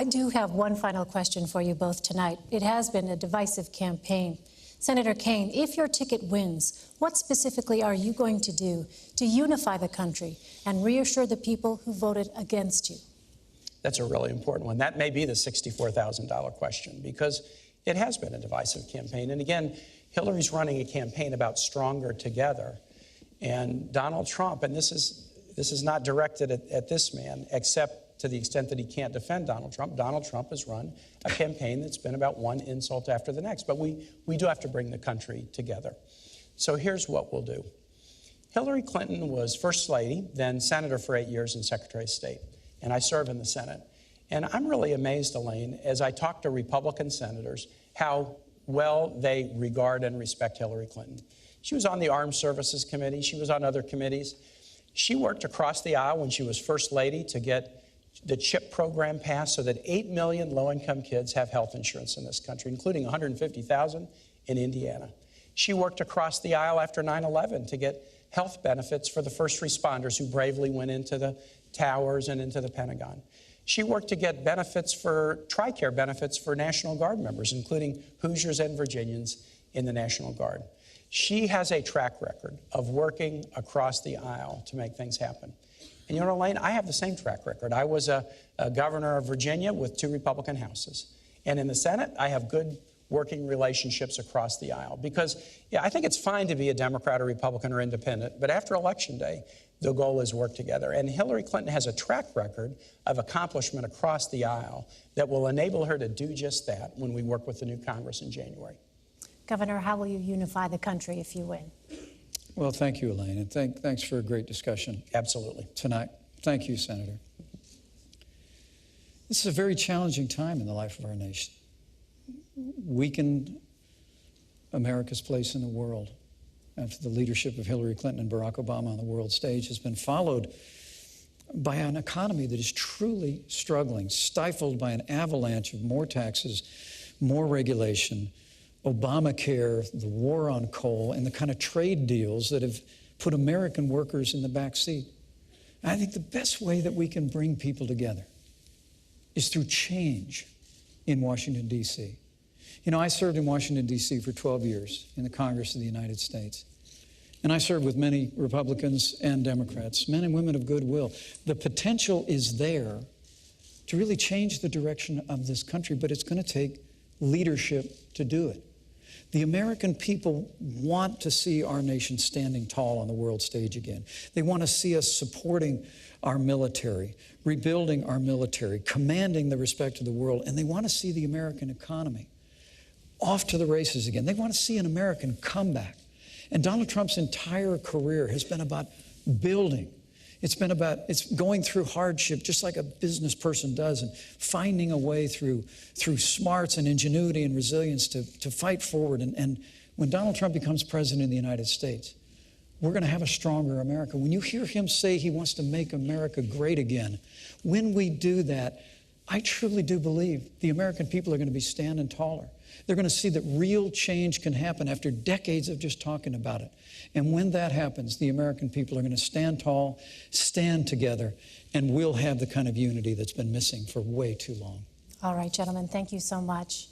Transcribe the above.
I do have one final question for you both tonight. It has been a divisive campaign. Senator Kaine, if your ticket wins, what specifically are you going to do to unify the country and reassure the people who voted against you? That's a really important one. That may be the $64,000 question, because it has been a divisive campaign. And again, Hillary's running a campaign about stronger together. And Donald Trump, and this is not directed at this man, except to the extent that he can't defend Donald Trump has run a campaign that's been about one insult after the next. But we do have to bring the country together. So here's what we'll do. Hillary Clinton was First Lady, then Senator for 8 years and Secretary of State. And I serve in the Senate. And I'm really amazed, Elaine, as I talk to Republican senators, how well they regard and respect Hillary Clinton. She was on the Armed Services Committee. She was on other committees. She worked across the aisle when she was First Lady to get the CHIP program passed so that 8 million low-income kids have health insurance in this country, including 150,000 in Indiana. She worked across the aisle after 9/11 to get health benefits for the first responders who bravely went into the towers and into the Pentagon. She worked to get benefits for TRICARE benefits for National Guard members, including Hoosiers and Virginians in the National Guard. She has a track record of working across the aisle to make things happen. And you know, Elaine, I have the same track record. I was a governor of Virginia with 2 Republican houses. And in the Senate, I have good working relationships across the aisle. Because, yeah, I think it's fine to be a Democrat or Republican or independent, but after Election Day, the goal is work together. And Hillary Clinton has a track record of accomplishment across the aisle that will enable her to do just that when we work with the new Congress in January. Governor, how will you unify the country if you win? Well, thank you, Elaine, and thanks for a great discussion. Absolutely. Tonight. Thank you, Senator. This is a very challenging time in the life of our nation. Weakened America's place in the world after the leadership of Hillary Clinton and Barack Obama on the world stage has been followed by an economy that is truly struggling, stifled by an avalanche of more taxes, more regulation, Obamacare, the war on coal, and the kind of trade deals that have put American workers in the back seat. And I think the best way that we can bring people together is through change in Washington, D.C. You know, I served in Washington, D.C. for 12 years in the Congress of the United States. And I served with many Republicans and Democrats, men and women of goodwill. The potential is there to really change the direction of this country, but it's going to take leadership to do it. The American people want to see our nation standing tall on the world stage again. They want to see us supporting our military, rebuilding our military, commanding the respect of the world, and they want to see the American economy off to the races again. They want to see an American comeback. And Donald Trump's entire career has been about building. It's going through hardship just like a business person does, and finding a way through smarts and ingenuity and resilience to fight forward. And when Donald Trump becomes president of the United States, we're going to have a stronger America. When you hear him say he wants to make America great again, when we do that, I truly do believe the American people are going to be standing taller. They're going to see that real change can happen after decades of just talking about it. And when that happens, the American people are going to stand tall, stand together, and we'll have the kind of unity that's been missing for way too long. All right, gentlemen, thank you so much.